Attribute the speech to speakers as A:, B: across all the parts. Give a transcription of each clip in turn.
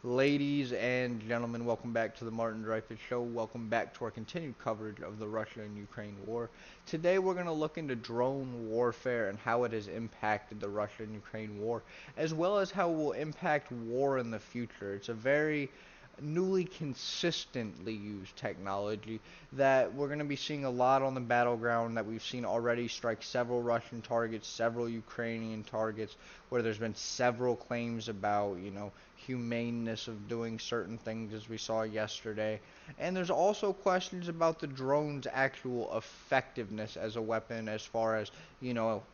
A: Ladies and gentlemen, welcome back to the Martin Dreyfus Show. Welcome back to our continued coverage of the Russia and Ukraine war. Today we're going to look into drone warfare and how it has impacted the Russia and Ukraine war, as well as how it will impact war in the future. It's a very newly consistently used technology that we're going to be seeing a lot on the battleground, that we've seen already strike several Russian targets, several Ukrainian targets, where there's been several claims about, humaneness of doing certain things, as we saw yesterday. And there's also questions about the drone's actual effectiveness as a weapon, as far as,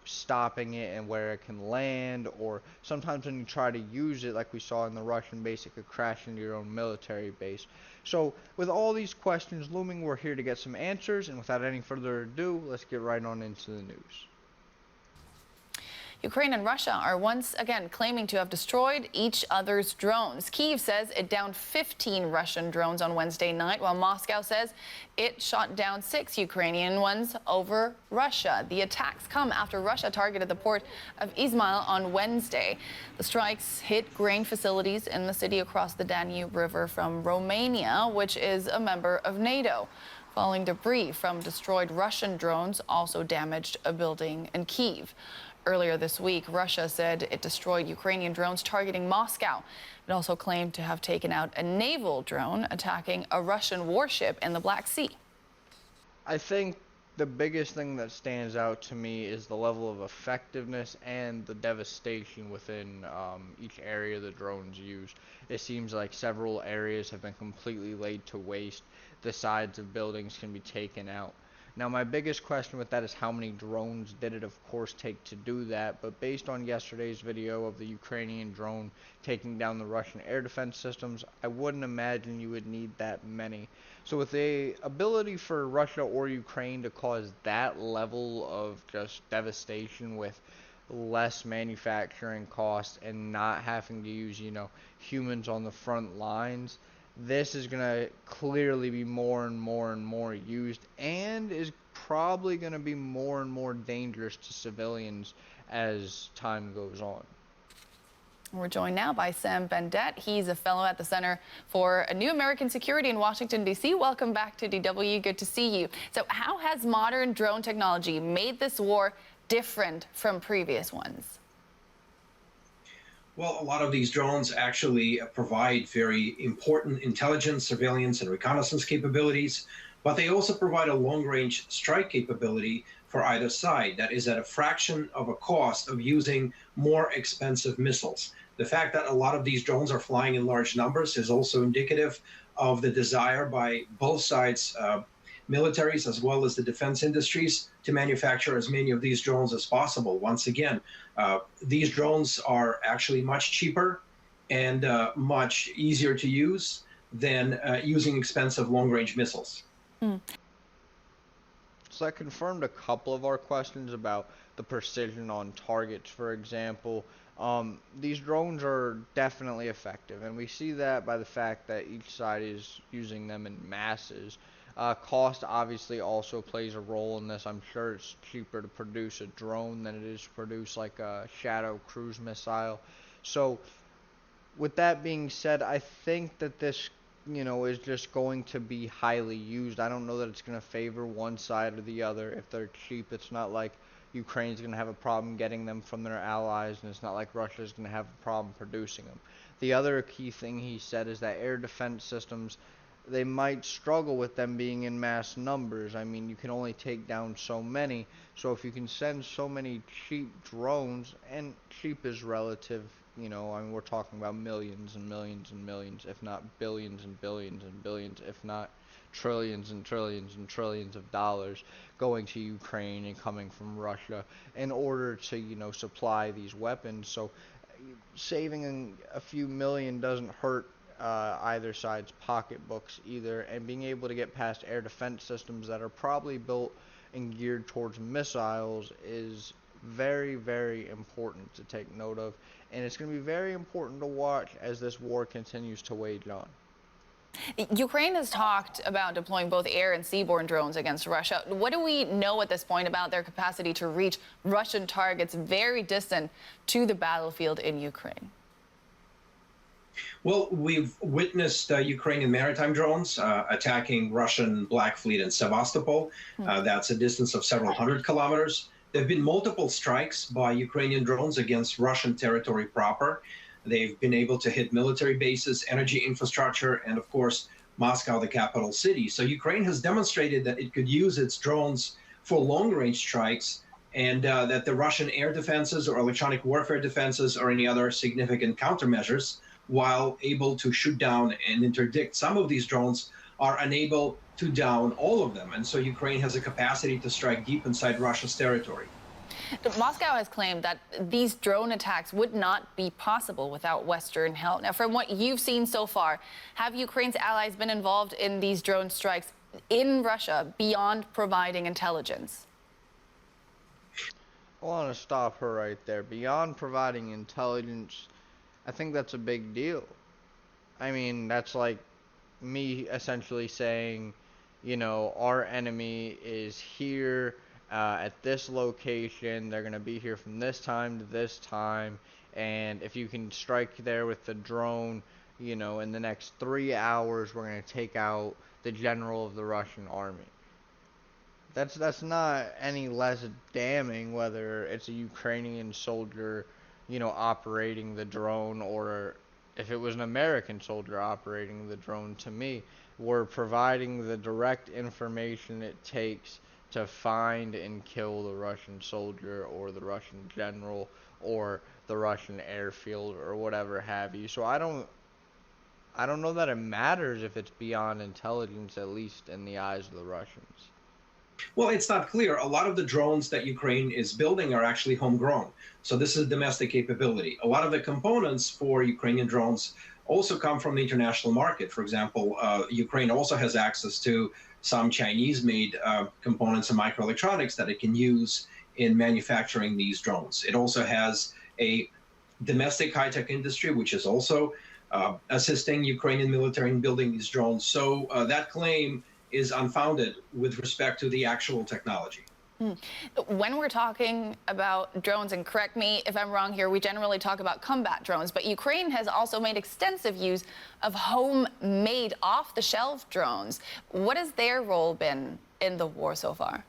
A: stopping it and where it can land, or sometimes when you try to use it, like we saw in the Russian base, it could crash into your own military base. So, with all these questions looming, we're here to get some answers, and without any further ado, let's get right on into the news.
B: Ukraine and Russia are once again claiming to have destroyed each other's drones. Kyiv says it downed 15 Russian drones on Wednesday night, while Moscow says it shot down 6 Ukrainian ones over Russia. The attacks come after Russia targeted the port of Izmail on Wednesday. The strikes hit grain facilities in the city across the Danube River from Romania, which is a member of NATO. Falling debris from destroyed Russian drones also damaged a building in Kyiv. Earlier this week, Russia said it destroyed Ukrainian drones targeting Moscow. It also claimed to have taken out a naval drone attacking a Russian warship in the Black Sea.
A: I think the biggest thing that stands out to me is the level of effectiveness and the devastation within each area the drones use. It seems like several areas have been completely laid to waste. The sides of buildings can be taken out. Now, my biggest question with that is how many drones did it, of course, take to do that? But based on yesterday's video of the Ukrainian drone taking down the Russian air defense systems, I wouldn't imagine you would need that many. So with the ability for Russia or Ukraine to cause that level of just devastation with less manufacturing costs and not having to use, humans on the front lines, this is going to clearly be more and more and more used, and is probably going to be more and more dangerous to civilians as time goes on.
B: We're joined now by Sam Bendett. He's a fellow at the Center for New American Security in Washington, D.C. Welcome back to DW. Good to see you. So how has modern drone technology made this war different from previous ones?
C: Well, a lot of these drones actually provide very important intelligence, surveillance, and reconnaissance capabilities, but they also provide a long-range strike capability for either side that is at a fraction of a cost of using more expensive missiles. The fact that a lot of these drones are flying in large numbers is also indicative of the desire by both sides, militaries as well as the defense industries, to manufacture as many of these drones as possible. Once again, these drones are actually much cheaper and much easier to use than using expensive long-range missiles.
A: So that confirmed a couple of our questions about the precision on targets, for example. These drones are definitely effective, and we see that by the fact that each side is using them in masses. Cost obviously also plays a role in this. I'm sure it's cheaper to produce a drone than it is to produce like a Shadow cruise missile. So with that being said, I think that this, is just going to be highly used. I don't know that it's going to favor one side or the other. If they're cheap, it's not like Ukraine's going to have a problem getting them from their allies, and it's not like Russia's going to have a problem producing them. The other key thing he said is that air defense systems, they might struggle with them being in mass numbers. I mean, you can only take down so many. So if you can send so many cheap drones, and cheap is relative, we're talking about millions and millions and millions, if not billions and billions and billions, if not trillions and trillions and trillions of dollars going to Ukraine and coming from Russia in order to, supply these weapons. So saving a few million doesn't hurt either side's pocketbooks either, and being able to get past air defense systems that are probably built and geared towards missiles is very, very important to take note of, and it's going to be very important to watch as this war continues to wage on.
B: Ukraine has talked about deploying both air and seaborne drones against Russia. What do we know at this point about their capacity to reach Russian targets very distant to the battlefield in Ukraine?
C: Well, we've witnessed Ukrainian maritime drones attacking Russian Black Fleet in Sevastopol. That's a distance of several hundred kilometers. There have been multiple strikes by Ukrainian drones against Russian territory proper. They've been able to hit military bases, energy infrastructure, and of course, Moscow, the capital city. So Ukraine has demonstrated that it could use its drones for long-range strikes, and that the Russian air defenses or electronic warfare defenses or any other significant countermeasures, while able to shoot down and interdict some of these drones, are unable to down all of them. And so Ukraine has a capacity to strike deep inside Russia's territory.
B: Moscow has claimed that these drone attacks would not be possible without Western help. Now, from what you've seen so far, have Ukraine's allies been involved in these drone strikes in Russia beyond providing intelligence?
A: I want to stop her right there. Beyond providing intelligence, I think that's a big deal. I mean, that's like me essentially saying, you know, our enemy is here at this location. They're going to be here from this time to this time. And if you can strike there with the drone, you know, in the next 3 hours, we're going to take out the general of the Russian army. That's not any less damning whether it's a Ukrainian soldier, you know, operating the drone, or if it was an American soldier operating the drone. To me, we're providing the direct information it takes to find and kill the Russian soldier or the Russian general or the Russian airfield or whatever have you. So I don't know that it matters if it's beyond intelligence, at least in the eyes of the Russians.
C: Well, it's not clear. A lot of the drones that Ukraine is building are actually homegrown. So this is domestic capability. A lot of the components for Ukrainian drones also come from the international market. For example, Ukraine also has access to some Chinese-made components and microelectronics that it can use in manufacturing these drones. It also has a domestic high-tech industry, which is also assisting Ukrainian military in building these drones. So that claim is unfounded with respect to the actual technology.
B: When we're talking about drones, and correct me if I'm wrong here, we generally talk about combat drones, but Ukraine has also made extensive use of homemade, off-the-shelf drones. What has their role been in the war so far?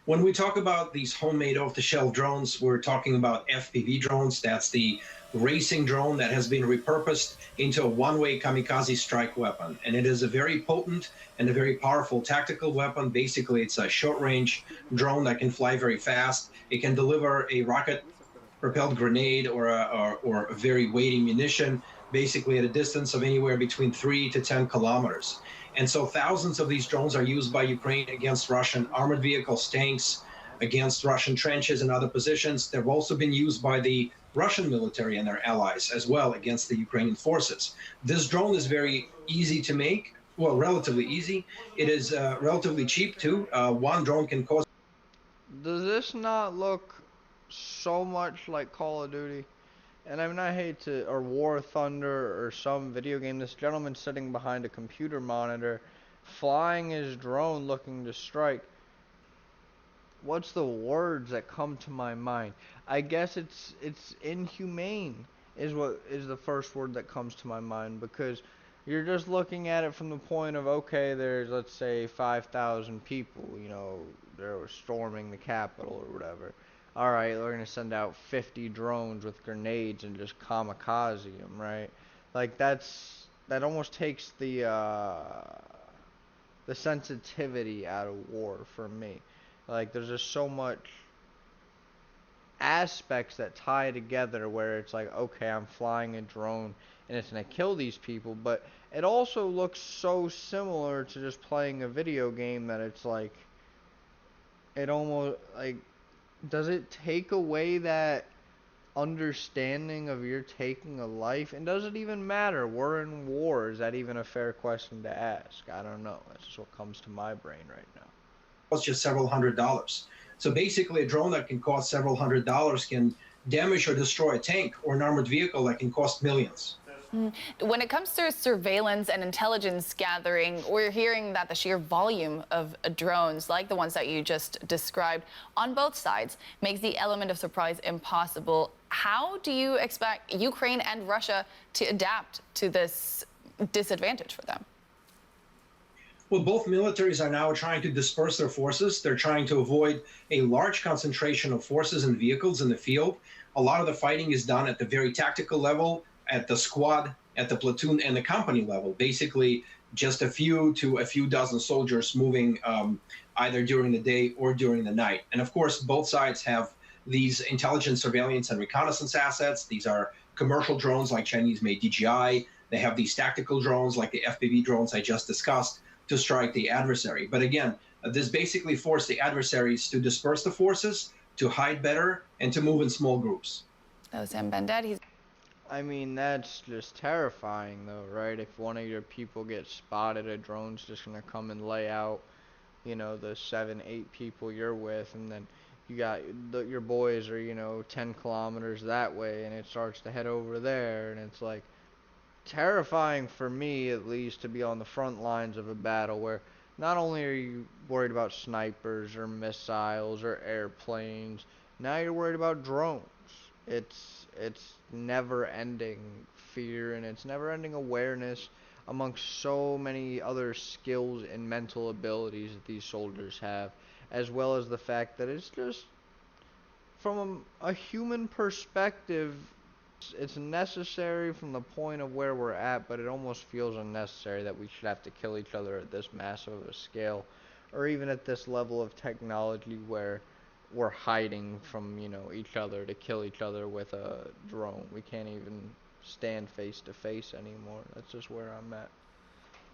C: When we talk about these homemade off-the-shelf drones, we're talking about FPV drones. That's the racing drone that has been repurposed into a one-way kamikaze strike weapon. And it is a very potent and a very powerful tactical weapon. Basically, it's a short-range drone that can fly very fast. It can deliver a rocket-propelled grenade or a very weighty munition, basically at a distance of anywhere between 3 to 10 kilometers. And so thousands of these drones are used by Ukraine against Russian armored vehicles, tanks, against Russian trenches and other positions. They've also been used by the Russian military and their allies as well against the Ukrainian forces. This drone is very easy to make, well, relatively easy. It is relatively cheap too. One drone can cost.
A: Does this not look so much like Call of Duty? And I mean, I hate to, or War Thunder or some video game. This gentleman sitting behind a computer monitor, flying his drone looking to strike. What's the words that come to my mind? I guess it's inhumane is what is the first word that comes to my mind, because you're just looking at it from the point of, okay, there's, let's say, 5,000 people, you know, they're storming the Capitol or whatever. All right, we're going to send out 50 drones with grenades and just kamikaze them, right? Like, that almost takes the sensitivity out of war for me. Like, there's just so much aspects that tie together where it's like, okay, I'm flying a drone and it's going to kill these people, but it also looks so similar to just playing a video game that it's like, it almost, like, does it take away that understanding of you're taking a life? And does it even matter? We're in war. Is that even a fair question to ask? I don't know. That's just what comes to my brain right now.
C: It's just several $100s. So basically, a drone that can cost several $100s can damage or destroy a tank or an armored vehicle that can cost millions.
B: When it comes to surveillance and intelligence gathering, we're hearing that the sheer volume of drones, like the ones that you just described, on both sides, makes the element of surprise impossible. How do you expect Ukraine and Russia to adapt to this disadvantage for them?
C: Well, both militaries are now trying to disperse their forces. They're trying to avoid a large concentration of forces and vehicles in the field. A lot of the fighting is done at the very tactical level, at the squad, at the platoon, and the company level. Basically, just a few to a few dozen soldiers moving either during the day or during the night. And of course, both sides have these intelligence, surveillance, and reconnaissance assets. These are commercial drones like Chinese made DJI. They have these tactical drones like the FPV drones I just discussed to strike the adversary. But again, this basically forced the adversaries to disperse the forces, to hide better, and to move in small groups.
B: That was Sam Bended.
A: I mean, that's just terrifying, though, right? If one of your people gets spotted, a drone's just gonna come and lay out, you know, the 7, 8 people you're with, and then you got your boys are, you know, 10 kilometers that way, and it starts to head over there, and it's like terrifying for me, at least, to be on the front lines of a battle where not only are you worried about snipers or missiles or airplanes, now you're worried about drones. It's never ending fear, and it's never ending awareness amongst so many other skills and mental abilities that these soldiers have, as well as the fact that it's just from a human perspective, it's necessary from the point of where we're at, but it almost feels unnecessary that we should have to kill each other at this massive of a scale, or even at this level of technology where we're hiding from, you know, each other to kill each other with a drone. We can't even stand face to face anymore. That's just where I'm at.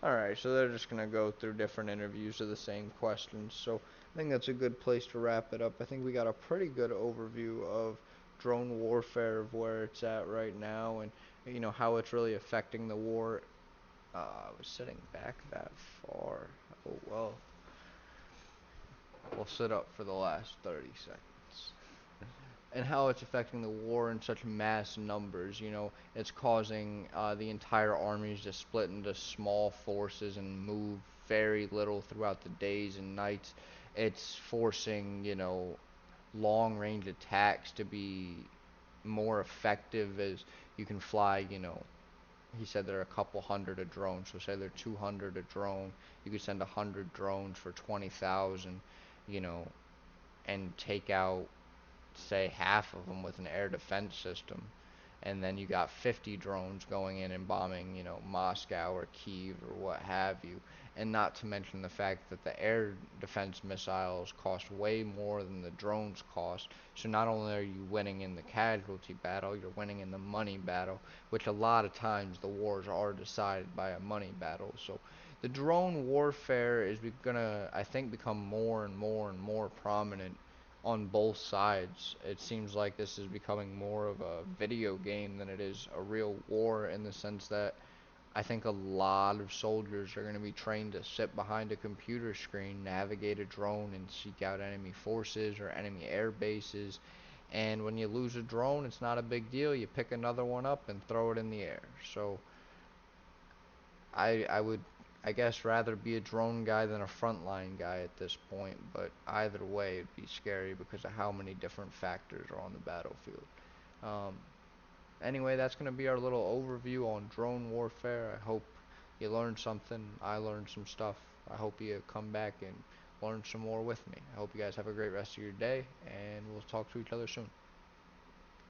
A: Alright, so they're just going to go through different interviews of the same questions. So I think that's a good place to wrap it up. I think we got a pretty good overview of drone warfare, of where it's at right now, and, you know, how it's really affecting the war. I was sitting back that far. Oh, well. We'll sit up for the last 30 seconds. And how it's affecting the war in such mass numbers. You know, it's causing the entire armies to split into small forces and move very little throughout the days and nights. It's forcing, you know, long range attacks to be more effective, as you can fly, you know, he said there are a couple hundred a drone, so say there are 200 a drone, you could send 100 drones for 20,000, you know, and take out, say, half of them with an air defense system, and then you got 50 drones going in and bombing, you know, Moscow or Kyiv or what have you. And not to mention the fact that the air defense missiles cost way more than the drones cost. So not only are you winning in the casualty battle, you're winning in the money battle, which a lot of times the wars are decided by a money battle. So the drone warfare is gonna, I think, become more and more and more prominent on both sides. It seems like this is becoming more of a video game than it is a real war, in the sense that I think a lot of soldiers are going to be trained to sit behind a computer screen, navigate a drone, and seek out enemy forces or enemy air bases. And when you lose a drone, it's not a big deal. You pick another one up and throw it in the air. So I would, I guess, rather be a drone guy than a frontline guy at this point, but either way it'd be scary because of how many different factors are on the battlefield. Um, anyway, that's going to be our little overview on drone warfare. I hope you learned something. I learned some stuff. I hope you come back and learn some more with me. I hope you guys have a great rest of your day, and we'll talk to each other soon.